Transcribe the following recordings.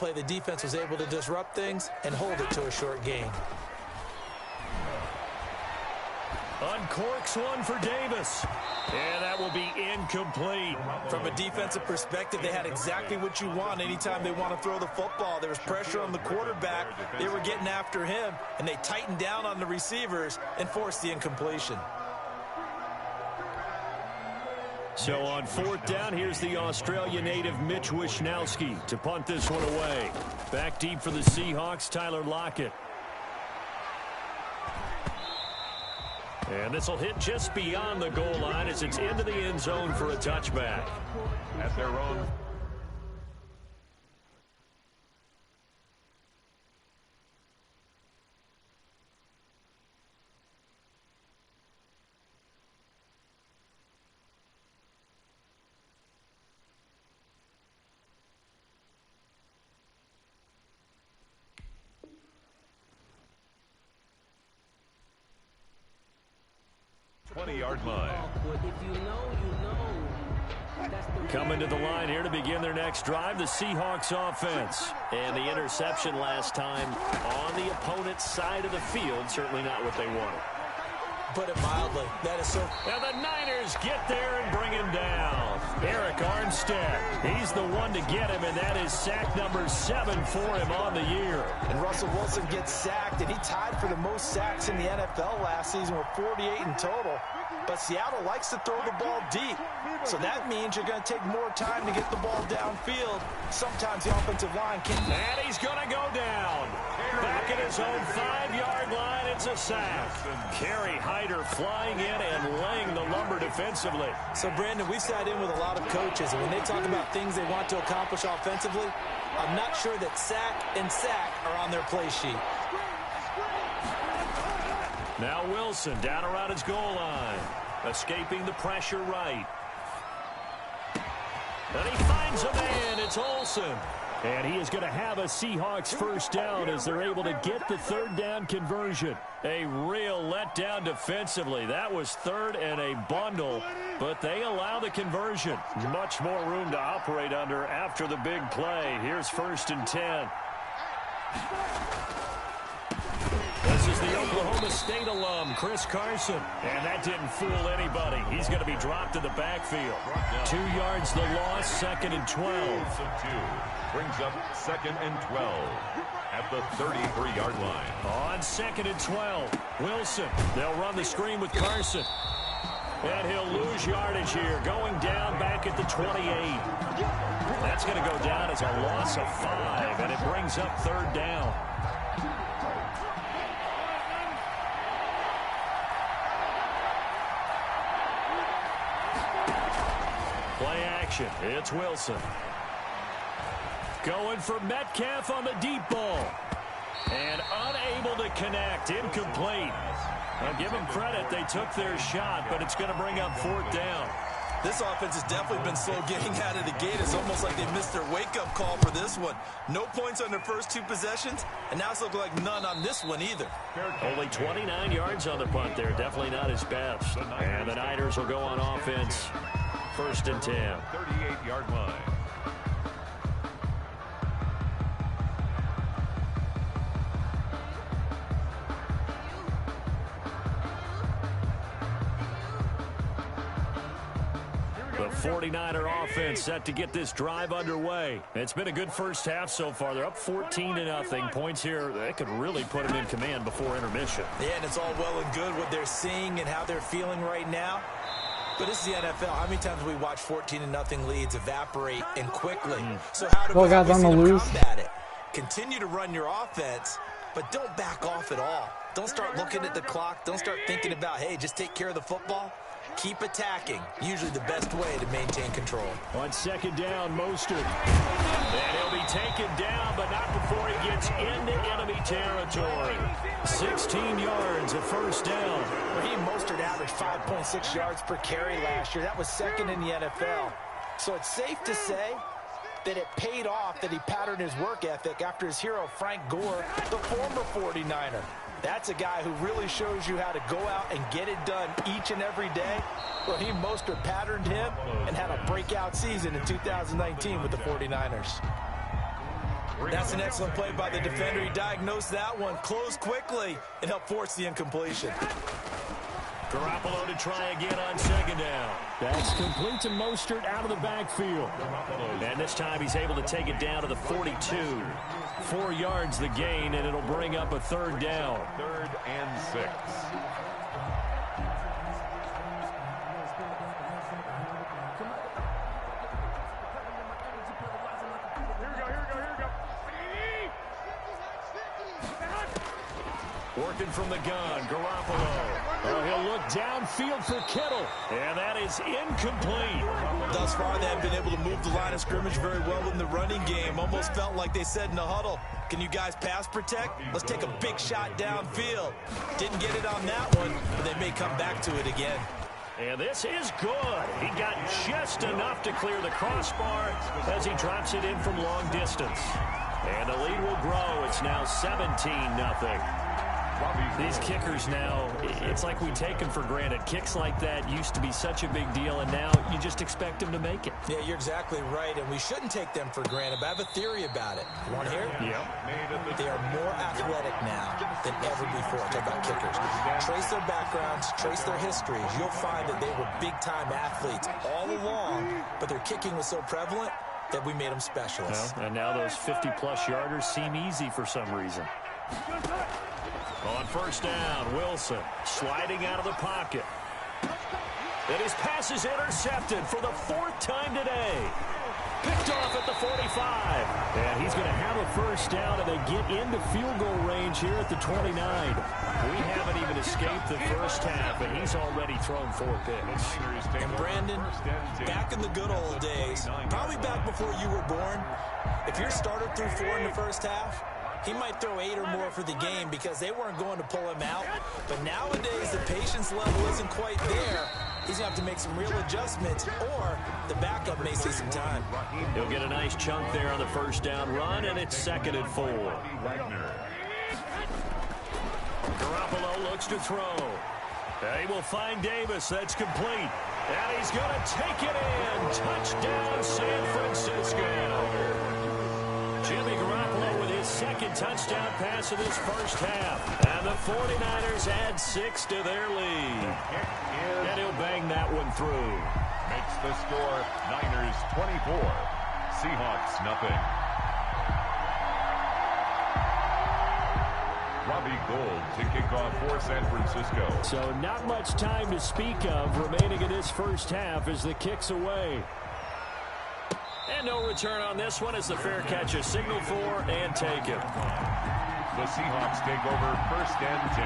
play, the defense was able to disrupt things and hold it to a short gain. Uncorks one for Davis. And that will be incomplete. From a defensive perspective, they had exactly what you want anytime they want to throw the football. There was pressure on the quarterback. They were getting after him, and they tightened down on the receivers and forced the incompletion. So on fourth down, here's the Australia native Mitch Wishnowsky to punt this one away. Back deep for the Seahawks, Tyler Lockett. And this will hit just beyond the goal line as it's into the end zone for a touchback. At their own. Yard line. Coming to the line here to begin their next drive, the Seahawks offense. And the interception last time on the opponent's side of the field, certainly not what they wanted. Put it mildly. That is so. And the Niners get there and bring him down. Eric Armstead, he's the one to get him, and that is sack number 7 for him on the year. And Russell Wilson gets sacked, and he tied for the most sacks in the NFL last season with 48 in total. But Seattle likes to throw the ball deep. So that means you're going to take more time to get the ball downfield. Sometimes the offensive line can't. And he's going to go down. Back at his own 5-yard line, it's a sack. Kerry Hyder flying in and laying the lumber defensively. So, Brandon, we've sat in with a lot of coaches, and when they talk about things they want to accomplish offensively, I'm not sure that sack and sack are on their play sheet. Now Wilson down around his goal line. Escaping the pressure right. And he finds a man. It's Olsen. And he is going to have a Seahawks first down as they're able to get the third down conversion. A real letdown defensively. That was third and a bundle, but they allow the conversion. Much more room to operate under after the big play. Here's 1st and 10. This is the Oklahoma State alum, Chris Carson. And that didn't fool anybody. He's going to be dropped in the backfield. 2 yards the loss, 2nd and 12. Brings up 2nd and 12 at the 33-yard line. On 2nd and 12, Wilson. They'll run the screen with Carson. And he'll lose yardage here, going down back at the 28. That's going to go down as a loss of 5, and it brings up 3rd down. Play action. It's Wilson. Going for Metcalf on the deep ball. And unable to connect. Incomplete. I'll give them credit. They took their shot, but it's going to bring up 4th down. This offense has definitely been slow getting out of the gate. It's almost like they missed their wake-up call for this one. No points on their first 2 possessions, and now it's looking like none on this one either. Only 29 yards on the punt there. Definitely not his best. And the Niners will go on offense. 1st and 10. 38-yard line. The 49er offense set to get this drive underway. It's been a good first half so far. They're up 14-0. Points here, they could really put them in command before intermission. Yeah, and it's all well and good what they're seeing and how they're feeling right now. But this is the NFL. How many times have we watched 14-0 leads evaporate and quickly? So how do we see them combat it? Continue to run your offense, but don't back off at all. Don't start looking at the clock. Don't start thinking about, hey, just take care of the football. Keep attacking. Usually the best way to maintain control. On 2nd down, Mostert. And he'll be taken down, but not before he gets into enemy territory. 16 yards, a first down. Raheem Mostert averaged 5.6 yards per carry last year. That was 2nd in the NFL. So it's safe to say that it paid off that he patterned his work ethic after his hero, Frank Gore, the former 49er. That's a guy who really shows you how to go out and get it done each and every day. Raheem Mostert patterned him and had a breakout season in 2019 with the 49ers. That's an excellent play by the defender. He diagnosed that one, closed quickly, and helped force the incompletion. Garoppolo to try again on second down. That's complete to Mostert out of the backfield. And this time he's able to take it down to the 42. 4 yards the gain, and it'll bring up a third down. 3rd and 6. Working from the gun, Garoppolo. Oh, he'll look downfield for Kittle. And that is incomplete. Thus far, they have been able to move the line of scrimmage very well in the running game. Almost felt like they said in the huddle, can you guys pass protect? Let's take a big shot downfield. Didn't get it on that one, but they may come back to it again. And this is good. He got just enough to clear the crossbar as he drops it in from long distance. And the lead will grow. It's now 17-0. These kickers now, it's like we take them for granted. Kicks like that used to be such a big deal, and now you just expect them to make it. Yeah, you're exactly right, and we shouldn't take them for granted, but I have a theory about it. You want to hear it? Yeah. They are more athletic now than ever before. Talk about kickers. Trace their backgrounds, trace their histories. You'll find that they were big-time athletes all along, but their kicking was so prevalent that we made them specialists. Well, and now those 50-plus yarders seem easy for some reason. On first down, Wilson sliding out of the pocket. And his pass is intercepted for the 4th time today. Picked off at the 45. And he's going to have a first down, and they get into field goal range here at the 29. We haven't even escaped the first half, and he's already thrown 4 picks. And Brandon, back in the good old days, probably back before you were born, if your starter threw 4 in the first half, he might throw 8 or more for the game because they weren't going to pull him out. But nowadays, the patience level isn't quite there. He's going to have to make some real adjustments, or the backup may see some time. He'll get a nice chunk there on the first down run, and it's 2nd and 4. Garoppolo looks to throw. He will find Davis. That's complete. And he's going to take it in. Touchdown, San Francisco. Jimmy Garoppolo with his 2nd touchdown pass of this first half. And the 49ers add 6 to their lead. And he'll bang that one through. Makes the score Niners 24, Seahawks nothing. Robbie Gould to kick off for San Francisco. So not much time to speak of remaining in this first half as the kick's away. And no return on this one as the fair catch is signaled for and taken. The Seahawks take over 1st and 10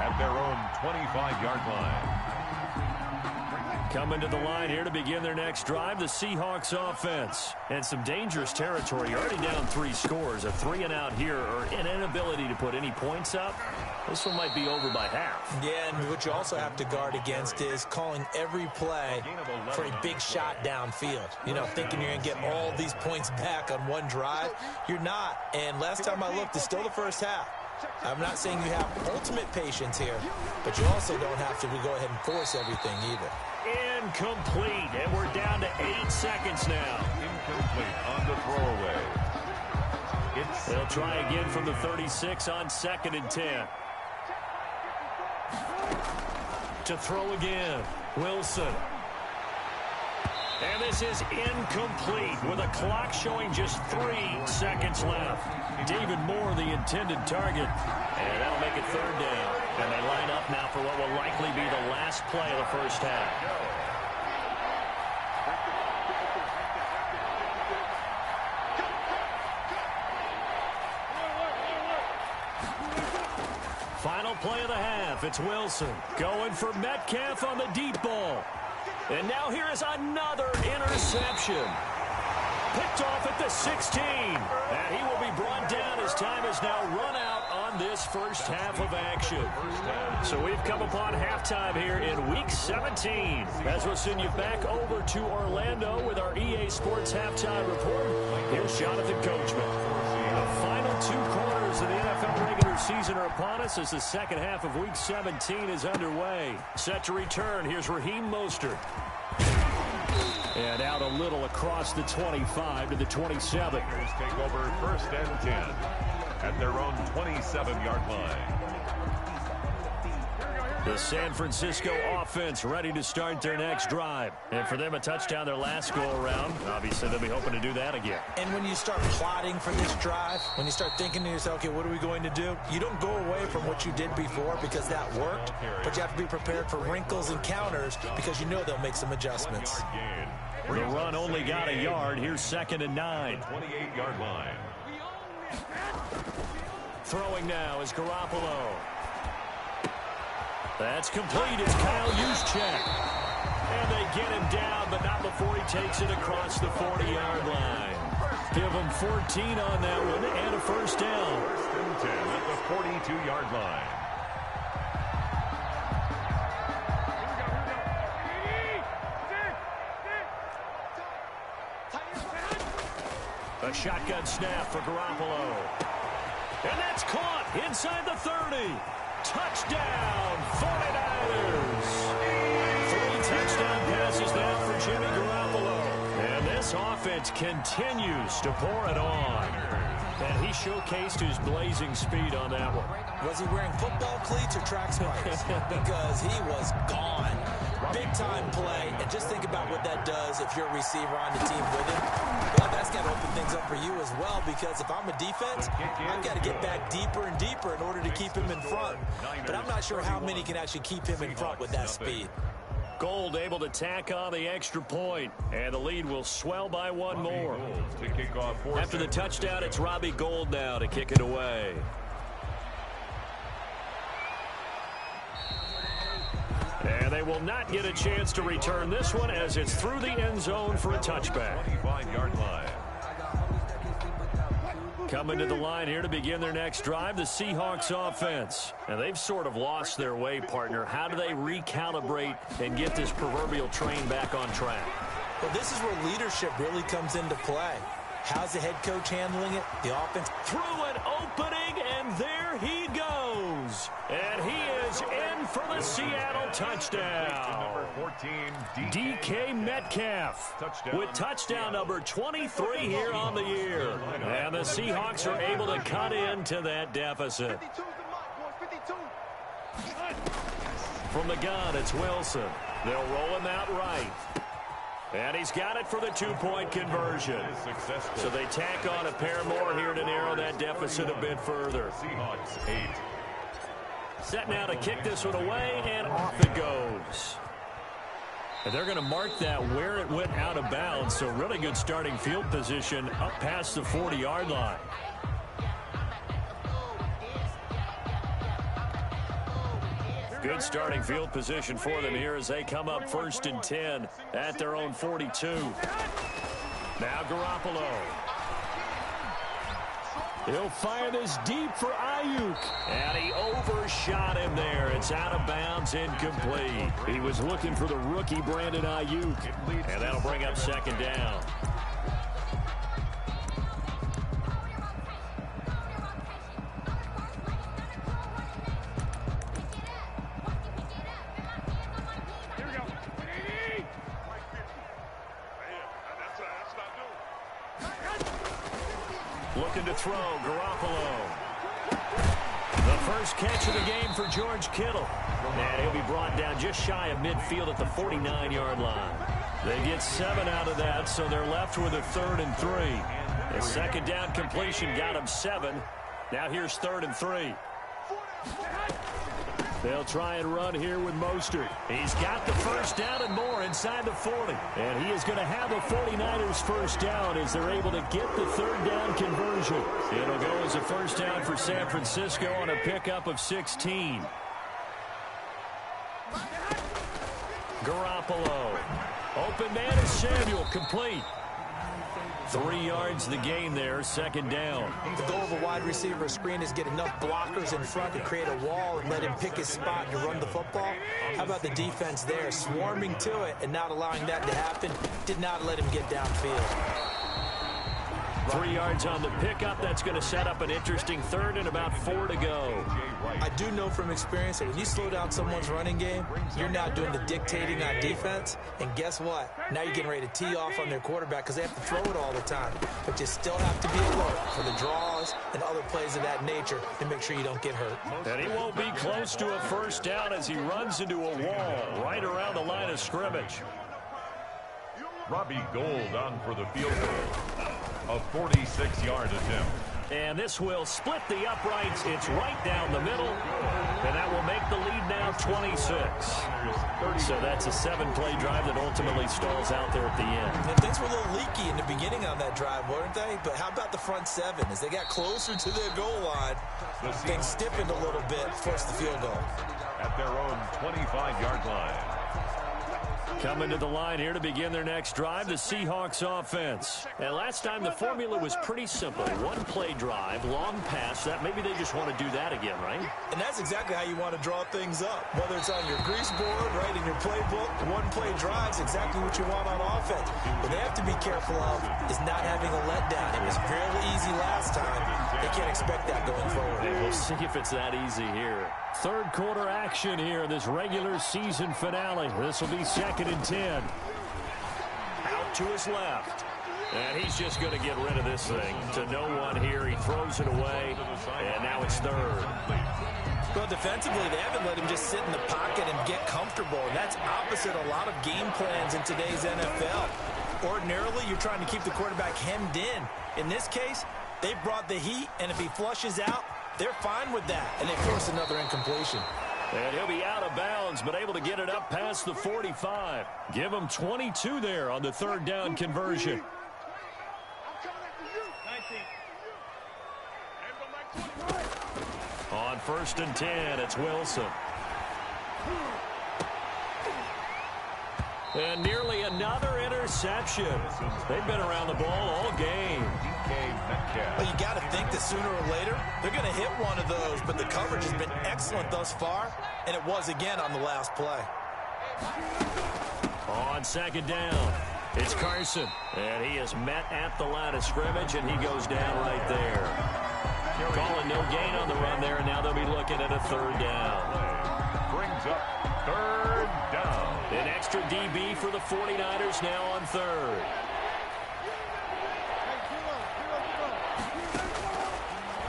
at their own 25-yard line. Coming to the line here to begin their next drive, the Seahawks offense. And some dangerous territory. You're already down 3 scores. A 3-and-out here, or an inability to put any points up. This one might be over by half. Yeah, and what you also have to guard against is calling every play for a big shot downfield. You know, thinking you're going to get all these points back on one drive. You're not. And last time I looked, it's still the first half. I'm not saying you have ultimate patience here, but you also don't have to go ahead and force everything either. Incomplete, and we're down to 8 seconds now. Incomplete on the throwaway. They'll try again from the 36 on 2nd and 10. To throw again, Wilson. And this is incomplete with a clock showing just 3 seconds left. David Moore, the intended target. And that'll make it 3rd down. And they line up now for what will likely be the last play of the first half. Final play of the half. It's Wilson going for Metcalf on the deep ball. And now here is another interception. Picked off at the 16. And he will be brought down as time has now run out on this first half of action. So we've come upon halftime here in Week 17. As we'll send you back over to Orlando with our EA Sports Halftime Report. Here's Jonathan Coachman. The final 2 quarters of the NFL regular season are upon us as the second half of Week 17 is underway. Set to return, here's Raheem Mostert. And out a little across the 25 to the 27. Take over first and 10 at their own 27-yard line. The San Francisco offense ready to start their next drive. And for them, a touchdown their last go-around. Obviously, they'll be hoping to do that again. And when you start plotting for this drive, when you start thinking to yourself, okay, what are we going to do? You don't go away from what you did before because that worked, but you have to be prepared for wrinkles and counters because you know they'll make some adjustments. The run only got a yard. Here's 2nd and 9. 28-yard line. Throwing now is Garoppolo. That's complete. It's Kyle Juszczyk. And they get him down, but not before he takes it across the 40-yard line. Give him 14 on that one and a first down. 1st and 10 at the 42-yard line. A shotgun snap for Garoppolo. And that's caught inside the 30. Touchdown, 49ers. 3 touchdown passes now for Jimmy Garoppolo. And this offense continues to pour it on. And he showcased his blazing speed on that one. Was he wearing football cleats or track spikes? Because he was gone. Big-time play. And just think about what that does if you're a receiver on the team with him. Well, that's got to open things up for you as well, because if I'm a defense, I've got to get back deeper and deeper in order to keep him in front. But I'm not sure how many can actually keep him in front with that speed. Gold able to tack on the extra point, and the lead will swell by one more. After the touchdown, it's Robbie Gould now to kick it away. And they will not get a chance to return this one as it's through the end zone for a touchback. 25-yard line. Coming to the line here to begin their next drive, the Seahawks offense. And they've sort of lost their way, partner. How do they recalibrate and get this proverbial train back on track? Well, this is where leadership really comes into play. How's the head coach handling it? The offense. Through an opening, and there he goes. And he is in for the Seattle touchdown. Number 14, DK Metcalf with touchdown number 23 here on the year. And the Seahawks are able to cut into that deficit. From the gun, it's Wilson. They'll roll him out right. And he's got it for the 2-point conversion. So they tack on a pair more here to narrow that deficit a bit further. Seahawks 8. Set now to kick this one away, and off it goes. And they're going to mark that where it went out of bounds, so really good starting field position up past the 40-yard line. Good starting field position for them here as they come up 1st and 10 at their own 42. Now Garoppolo. He'll fire this deep for Ayuk. And he overshot him there. It's out of bounds, incomplete. He was looking for the rookie Brandon Ayuk. And that'll bring up 2nd down. Looking to throw, Garoppolo. The first catch of the game for George Kittle. And he'll be brought down just shy of midfield at the 49-yard line. They get 7 out of that, so they're left with a 3rd and 3. The 2nd down completion got him 7. Now here's 3rd and 3. They'll try and run here with Mostert. He's got the first down and more inside the 40. And he is going to have a 49ers first down as they're able to get the 3rd down conversion. It'll go as a first down for San Francisco on a pickup of 16. Garoppolo. Open man is Samuel, complete. 3 yards the gain there, 2nd down. The goal of a wide receiver screen is get enough blockers in front to create a wall and let him pick his spot to run the football. How about the defense there, swarming to it and not allowing that to happen? Did not let him get downfield. 3 yards on the pickup. That's going to set up an interesting third and about 4 to go. I do know from experience that when you slow down someone's running game, you're now doing the dictating on defense. And guess what? Now you're getting ready to tee off on their quarterback because they have to throw it all the time. But you still have to be alert for the draws and other plays of that nature to make sure you don't get hurt. And he won't be close to a first down as he runs into a wall right around the line of scrimmage. Robbie Gould on for the field goal. A 46-yard attempt. And this will split the uprights. It's right down the middle. And that will make the lead now 26. So that's a 7-play drive that ultimately stalls out there at the end. And things were a little leaky in the beginning on that drive, weren't they? But how about the front 7? As they got closer to their goal line, things stiffened a little bit, forced the field goal. At their own 25-yard line. Coming to the line here to begin their next drive, the Seahawks offense. And last time the formula was pretty simple. 1-play drive, long pass. That maybe they just want to do that again, right? And that's exactly how you want to draw things up. Whether it's on your grease board, right, in your playbook, 1-play drive's exactly what you want on offense. What they have to be careful of is not having a letdown. It was fairly easy last time. They can't expect that going forward. And we'll see if it's that easy here. Third quarter action here in this regular season finale. This will be 2nd and 10. Out to his left. And he's just going to get rid of this thing. To no one here. He throws it away. And now it's 3rd. Well, defensively, they haven't let him just sit in the pocket and get comfortable. And that's opposite a lot of game plans in today's NFL. Ordinarily, you're trying to keep the quarterback hemmed in. In this case, they brought the heat, and if he flushes out, they're fine with that, and they force another incompletion. And he'll be out of bounds, but able to get it up past the 45. Give him 22 there on the 3rd down conversion. On 1st and 10, it's Wilson. And nearly another interception. They've been around the ball all game. Well, you got to think that sooner or later they're going to hit one of those, but the coverage has been excellent thus far, and it was again on the last play. On 2nd down, it's Carson, and he is met at the line of scrimmage, and he goes down right there. Calling no gain on the run there, and now they'll be looking at a 3rd down. Brings up 3rd down. An extra DB for the 49ers now on 3rd.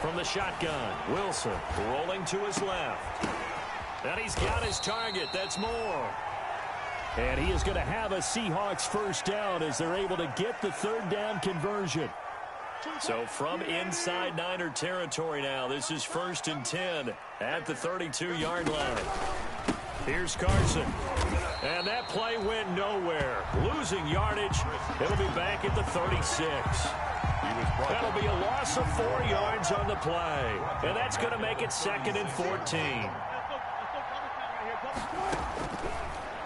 From the shotgun, Wilson rolling to his left. And he's got his target. That's Moore. And he is going to have a Seahawks first down as they're able to get the 3rd down conversion. So from inside Niner territory now, this is 1st and 10 at the 32-yard line. Here's Carson. And that play went nowhere. Losing yardage. It'll be back at the 36. That'll be a loss of 4 yards on the play. And that's going to make it 2nd and 14.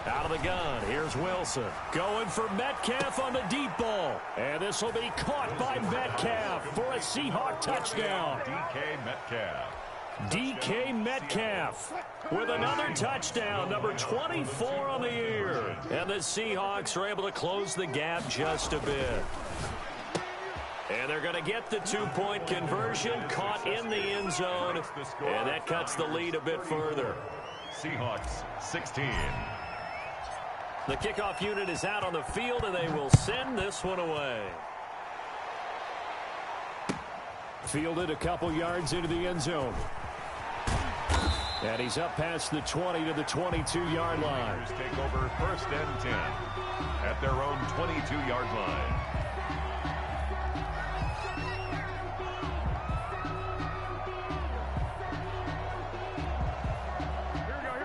Out of the gun, here's Wilson. Going for Metcalf on the deep ball. And this will be caught by Metcalf for a Seahawk touchdown. DK Metcalf with another touchdown, number 24 on the year. And the Seahawks are able to close the gap just a bit. And they're going to get the 2-point conversion, caught in the end zone. And that cuts the lead a bit further. Seahawks 16. The kickoff unit is out on the field, and they will send this one away. Fielded a couple yards into the end zone. And he's up past the 20 to the 22-yard line. Take over 1st and 10 at their own 22-yard line.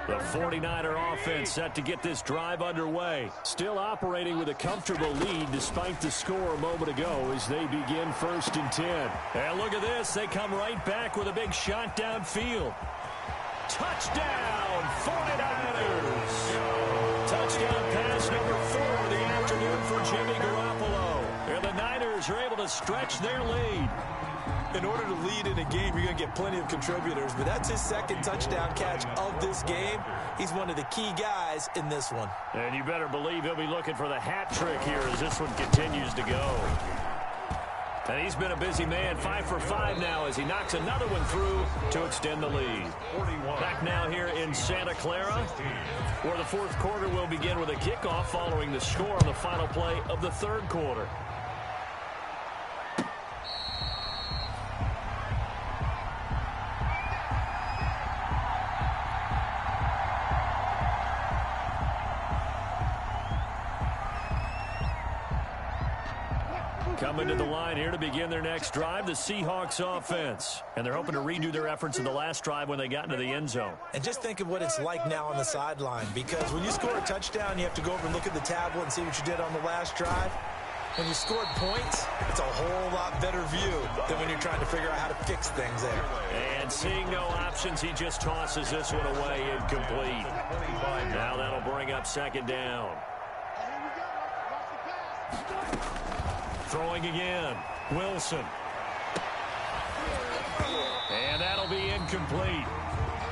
The 49er offense set to get this drive underway. Still operating with a comfortable lead despite the score a moment ago as they begin 1st and 10. And look at this. They come right back with a big shot downfield. Touchdown, 49ers. Touchdown pass number 4 of the afternoon for Jimmy Garoppolo. And the Niners are able to stretch their lead. In order to lead in a game, you're going to get plenty of contributors, but that's his 2nd touchdown catch of this game. He's one of the key guys in this one. And you better believe he'll be looking for the hat trick here as this one continues to go. And he's been a busy man, 5 for 5 now as he knocks another one through to extend the lead. Back now here in Santa Clara, where the fourth quarter will begin with a kickoff following the score on the final play of the third quarter. Coming to the line here to begin their next drive, the Seahawks offense. And they're hoping to redo their efforts in the last drive when they got into the end zone. And just think of what it's like now on the sideline, because when you score a touchdown, you have to go over and look at the tablet and see what you did on the last drive. When you scored points, it's a whole lot better view than when you're trying to figure out how to fix things there. And seeing no options, he just tosses this one away incomplete. Now that'll bring up second down. Throwing again, Wilson. And that'll be incomplete.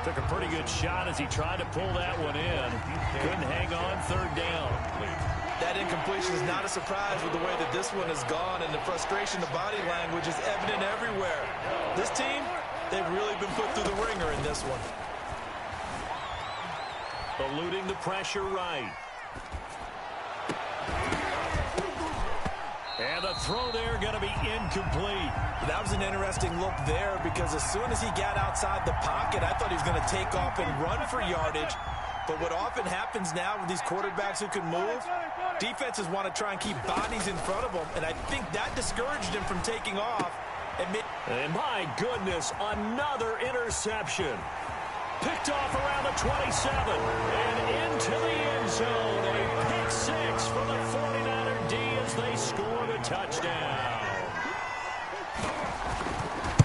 Took a pretty good shot as he tried to pull that one in. Couldn't hang on, third down. That incompletion is not a surprise with the way that this one has gone, and the frustration, the body language is evident everywhere. This team, they've really been put through the ringer in this one. Eluding the pressure right. And the throw there going to be incomplete. That was an interesting look there because as soon as he got outside the pocket, I thought he was going to take off and run for yardage. But what often happens now with these quarterbacks who can move, defenses want to try and keep bodies in front of them, and I think that discouraged him from taking off. And my goodness, another interception. Picked off around the 27 and into the end zone. A pick six for the 49er D as they score the touchdown.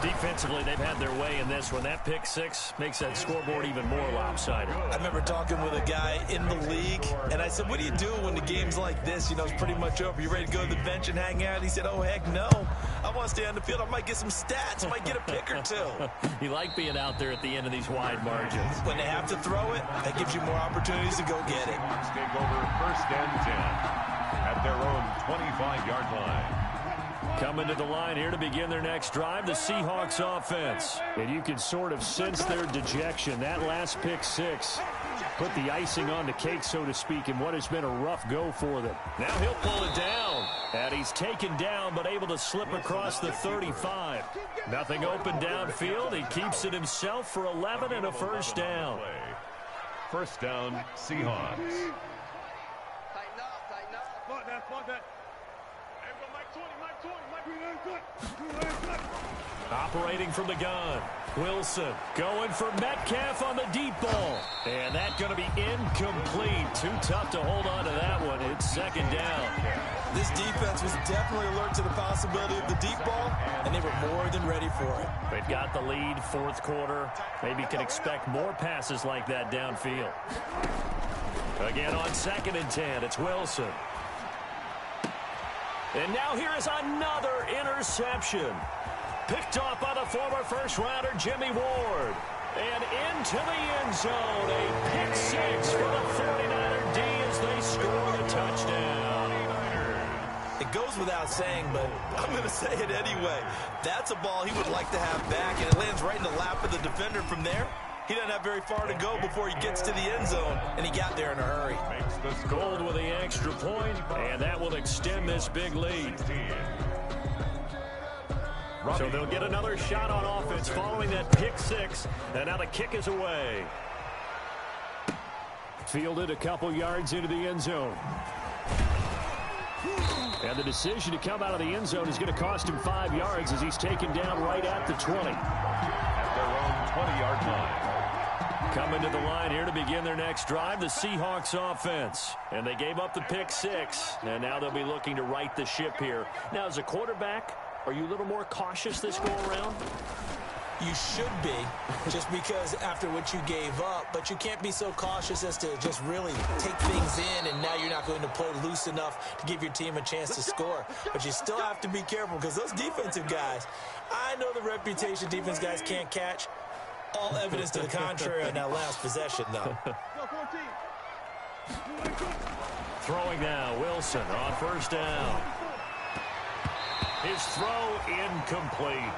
Defensively, they've had their way in this one. That pick six makes that scoreboard even more lopsided. I remember talking with a guy in the league, and I said, what do you do when the game's like this? You know, it's pretty much over. You ready to go to the bench and hang out? He said, oh, heck no. I want to stay on the field. I might get some stats. I might get a pick or two. You like being out there at the end of these wide margins. When they have to throw it, that gives you more opportunities to go get it. Take over first and 10 at their own 25-yard line. Coming to the line here to begin their next drive, the Seahawks offense. And you can sort of sense their dejection. That last pick six put the icing on the cake, so to speak, in what has been a rough go for them. Now he'll pull it down. And he's taken down, but able to slip across the 35. Nothing open downfield. He keeps it himself for 11 and a first down. First down, Seahawks. Tighten up, tighten up. Fuck that. Operating from the gun. Wilson going for Metcalf on the deep ball. And that's going to be incomplete. Too tough to hold on to that one. It's second down. This defense was definitely alert to the possibility of the deep ball, and they were more than ready for it. They've got the lead, fourth quarter. Maybe can expect more passes like that downfield. Again on second and 10, it's Wilson. And now here is another interception. Picked off by the former first-rounder Jimmy Ward. And into the end zone. A pick six for the 49er D as they score the touchdown. It goes without saying, but I'm going to say it anyway. That's a ball he would like to have back, and it lands right in the lap of the defender from there. He doesn't have very far to go before he gets to the end zone, and he got there in a hurry. Gold with the extra point, and that will extend this big lead. So they'll get another shot on offense following that pick six, and now the kick is away. Fielded a couple yards into the end zone. And the decision to come out of the end zone is going to cost him 5 yards as he's taken down right at the 20. At their own 20-yard line. Coming to the line here to begin their next drive, the Seahawks offense. And they gave up the pick six, and now they'll be looking to right the ship here. Now, as a quarterback, are you a little more cautious this go-around? You should be, just because after what you gave up, but you can't be so cautious as to just really take things in, and now you're not going to play loose enough to give your team a chance to score. But you still have to be careful because those defensive guys, I know the reputation defense guys can't catch. All evidence to the contrary on that last possession, though. Throwing now, Wilson on first down. His throw incomplete.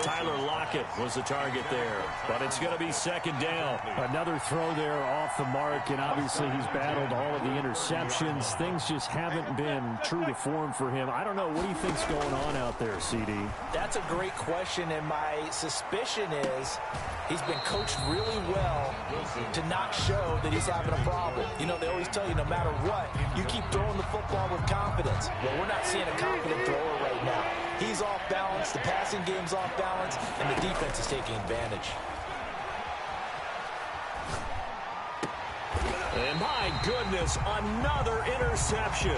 Tyler Lockett was the target there, but it's going to be second down. Another throw there off the mark, and obviously he's battled all of the interceptions. Things just haven't been true to form for him. I don't know. What do you think's going on out there, CD? That's a great question, and my suspicion is he's been coached really well to not show that he's having a problem. You know, they always tell you no matter what, you keep throwing the football with confidence. Well, we're not seeing a confident thrower right now. He's off balance, the passing game's off balance, and the defense is taking advantage. And my goodness, another interception.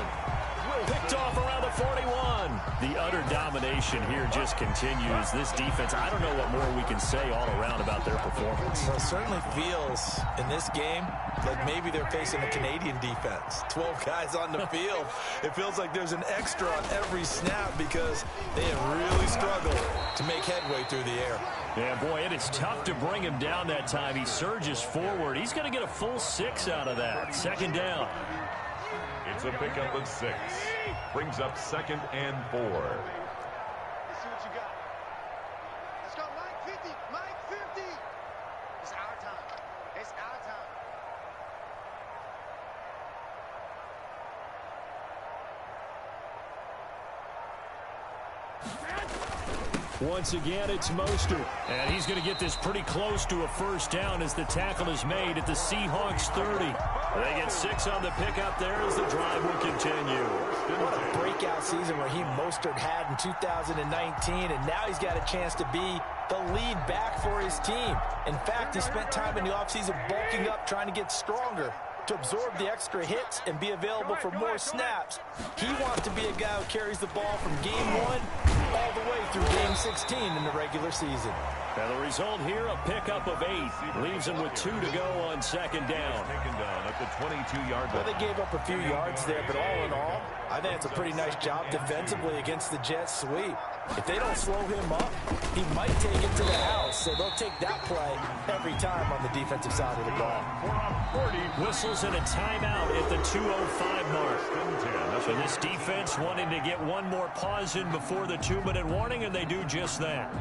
Picked off around the 41. The utter domination here just continues. This defense, I don't know what more we can say all around about their performance. Well, it certainly feels in this game like maybe they're facing a Canadian defense. 12 guys on the field. It feels like there's an extra on every snap because they have really struggled to make headway through the air. Yeah, boy, it is tough to bring him down that time. He surges forward. He's going to get a full 6 out of that. Second down. It's a pickup of 6. Brings up 2nd and 4. Let's see what you got. Let's go, Mike 50. Mike 50. It's our time. It's our time. Once again, it's Mostert. And he's going to get this pretty close to a first down as the tackle is made at the Seahawks 30. They get 6 on the pickup there as the drive will continue. What a breakout season Raheem Mostert had in 2019, and now he's got a chance to be the lead back for his team. In fact, he spent time in the offseason bulking up, trying to get stronger to absorb the extra hits and be available for more snaps. He wants to be a guy who carries the ball from game 1 all the way through game 16 in the regular season. Now the result here, a pickup of 8. Leaves him with 2 to go on second down. Taken down at the 22-yard line. Well, they gave up a few yards there, but all in all, I think it's a pretty nice job defensively against the Jets sweep. If they don't slow him up, he might take it to the house, so they'll take that play every time on the defensive side of the ball. Whistles in a timeout at the 2:05 mark. So this defense wanting to get one more pause in before the 2-minute warning, and they do just that.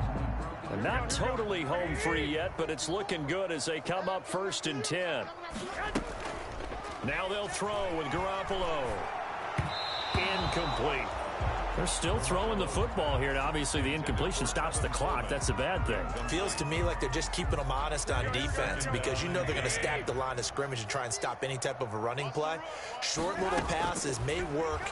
And not totally home free yet, but it's looking good as they come up 1st and 10. Now they'll throw with Garoppolo. Incomplete. They're still throwing the football here, and obviously the incompletion stops the clock. That's a bad thing. Feels to me like they're just keeping them honest on defense because you know they're going to stack the line of scrimmage and try and stop any type of a running play. Short little passes may work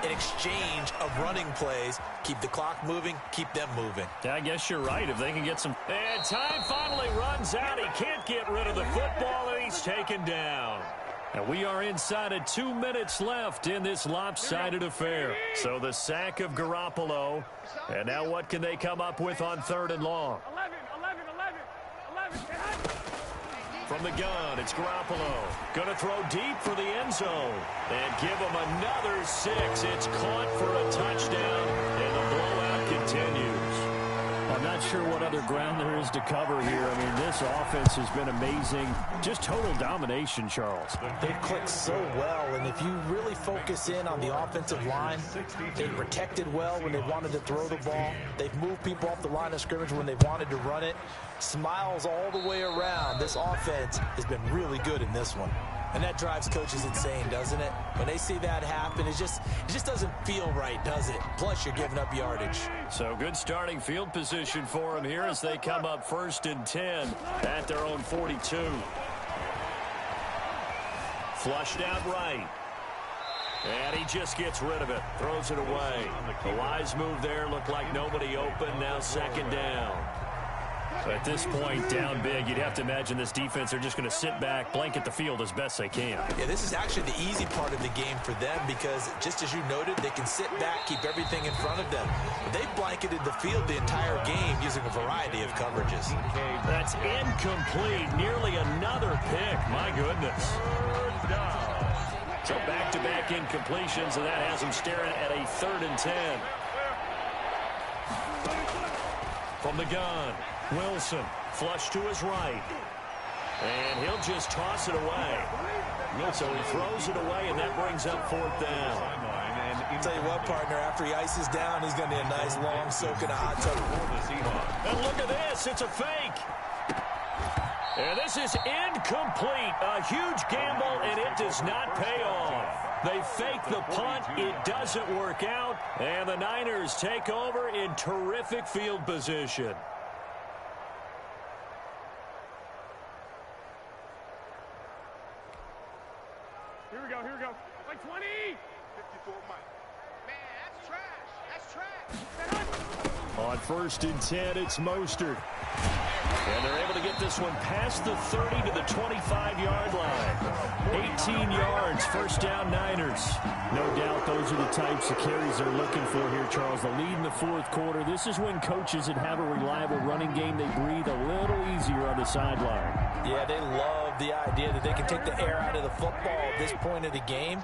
in exchange of running plays. Keep the clock moving, keep them moving. Yeah, I guess you're right. If they can get some... And time finally runs out. He can't get rid of the football, and he's taken down. And we are inside of 2 minutes left in this lopsided affair. So the sack of Garoppolo. And now what can they come up with on 3rd and long? 11. From the gun, it's Garoppolo. Going to throw deep for the end zone. And give him another 6. It's caught for a touchdown. And the blowout continues. I'm not sure what other ground there is to cover here. I mean, this offense has been amazing. Just total domination, Charles. They've clicked so well, and if you really focus in on the offensive line, they've protected well when they wanted to throw the ball. They've moved people off the line of scrimmage when they wanted to run it. Smiles all the way around. This offense has been really good in this one. And that drives coaches insane, doesn't it? When they see that happen, it just doesn't feel right, does it? Plus, you're giving up yardage. So good starting field position for them here as they come up 1st and 10 at their own 42. Flushed out right. And he just gets rid of it. Throws it away. The wise move there. Looked like nobody open. Now 2nd down. At this point, down big, you'd have to imagine this defense are just going to sit back, blanket the field as best they can. Yeah, this is actually the easy part of the game for them because, just as you noted, they can sit back, keep everything in front of them. They've blanketed the field the entire game using a variety of coverages. That's incomplete. Nearly another pick. My goodness. So back-to-back incompletions, and that has them staring at a 3rd and 10. From the gun. Wilson, flush to his right. And he'll just toss it away. So he throws it away, and that brings up 4th down. And taking. Tell you what, partner, after he ices down, he's going to need a nice long soak in a hot tub. And look at this. It's a fake. And this is incomplete. A huge gamble, and it does not pay off. They fake the punt. It doesn't work out. And the Niners take over in terrific field position. Here we go. Like 20. 54 Mike. Man, that's trash. That's trash. On 1st and 10, it's Mostert. And they're able to get this one past the 30 to the 25-yard line. 18 yards, first down Niners. No doubt those are the types of carries they're looking for here, Charles. The lead in the 4th quarter. This is when coaches that have a reliable running game, they breathe a little easier on the sideline. Yeah, they love the idea that they can take the air out of the football at this point of the game.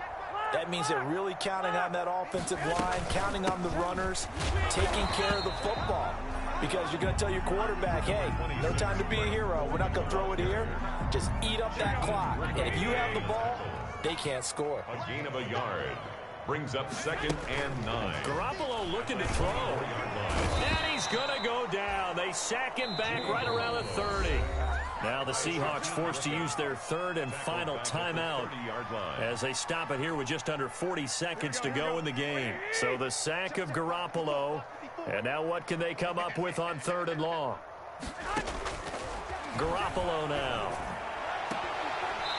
That means they're really counting on that offensive line, counting on the runners, taking care of the football. Because you're going to tell your quarterback, hey, no time to be a hero. We're not going to throw it here. Just eat up that clock. And if you have the ball, they can't score. A gain of a yard. Brings up 2nd and 9. Garoppolo looking to throw. And he's going to go down. They sack him back right around the 30. Now the Seahawks forced to use their 3rd and final timeout as they stop it here with just under 40 seconds to go in the game. So the sack of Garoppolo. And now what can they come up with on 3rd and long? Garoppolo now.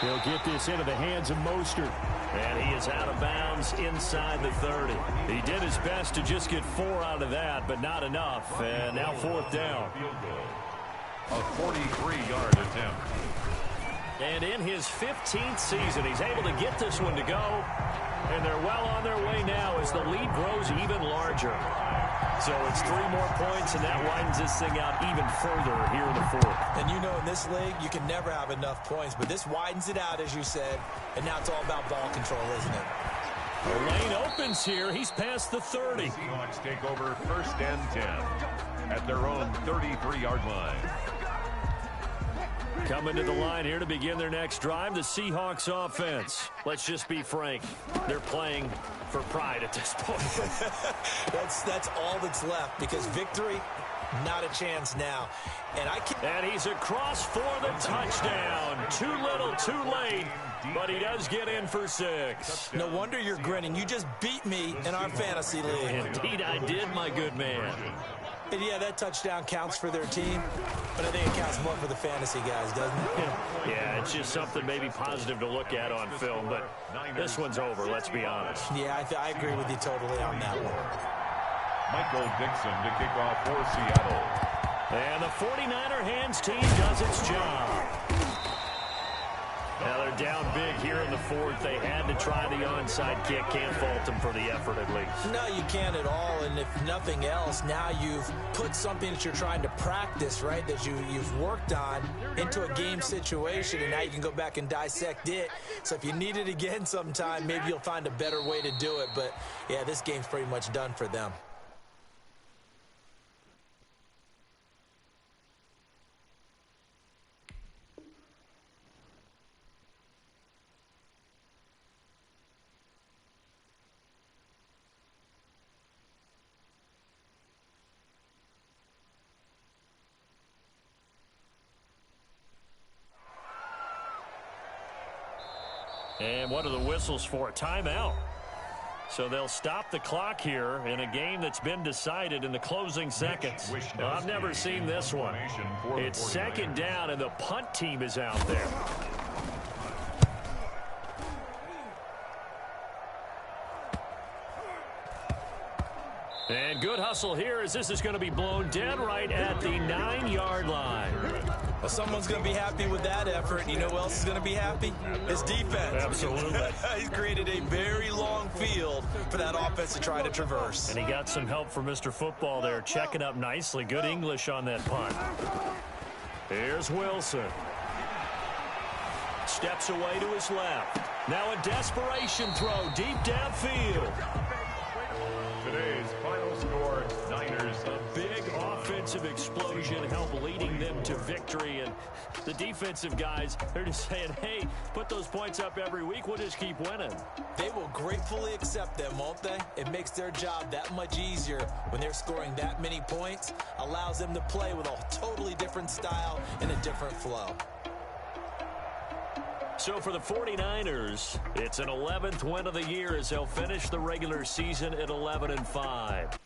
He'll get this into the hands of Mostert. And he is out of bounds inside the 30. He did his best to just get 4 out of that, but not enough. And now 4th down. A 43-yard attempt. And in his 15th season, he's able to get this one to go. And they're well on their way now as the lead grows even larger. So it's 3 more points, and that widens this thing out even further here in the 4th. And you know, in this league, you can never have enough points, but this widens it out, as you said, and now it's all about ball control, isn't it? The lane opens here. He's past the 30. Seahawks take over 1st and 10 at their own 33-yard line. Coming to the line here to begin their next drive, the Seahawks offense. Let's just be frank. They're playing for pride at this point. That's all that's left, because victory, not a chance now. And he's across for the touchdown. Too little, too late, but he does get in for 6. No wonder you're grinning. You just beat me in our fantasy league. Indeed I did, my good man. And yeah, that touchdown counts for their team, but I think it counts more for the fantasy guys, doesn't it? Yeah, it's just something maybe positive to look at on film, but this one's over, let's be honest. Yeah, I agree with you totally on that one. Michael Dixon to kick off for Seattle. And the 49er hands team does its job. Now they're down big here in the 4th. They had to try the onside kick. Can't fault them for the effort at least. No, you can't at all. And if nothing else, now you've put something that you're trying to practice, right, that you've worked on into a game situation, and now you can go back and dissect it. So if you need it again sometime, maybe you'll find a better way to do it. But, yeah, this game's pretty much done for them. And what are the whistles for? A timeout. So they'll stop the clock here in a game that's been decided in the closing seconds. Well, I've never seen this one. It's 2nd down, and the punt team is out there. And good hustle here as this is going to be blown dead right at the 9-yard line. Well, someone's going to be happy with that effort. You know who else is going to be happy? His defense. Absolutely. He's created a very long field for that offense to try to traverse. And he got some help from Mr. Football there, checking up nicely. Good English on that punt. Here's Wilson. Steps away to his left. Now a desperation throw deep downfield. Today's final score, Niners. A big offense offensive explosion help leading them to victory. And the defensive guys, they're just saying, hey, put those points up every week. We'll just keep winning. They will gratefully accept them, won't they? It makes their job that much easier when they're scoring that many points. Allows them to play with a totally different style and a different flow. So for the 49ers, it's an 11th win of the year as they'll finish the regular season at 11-5.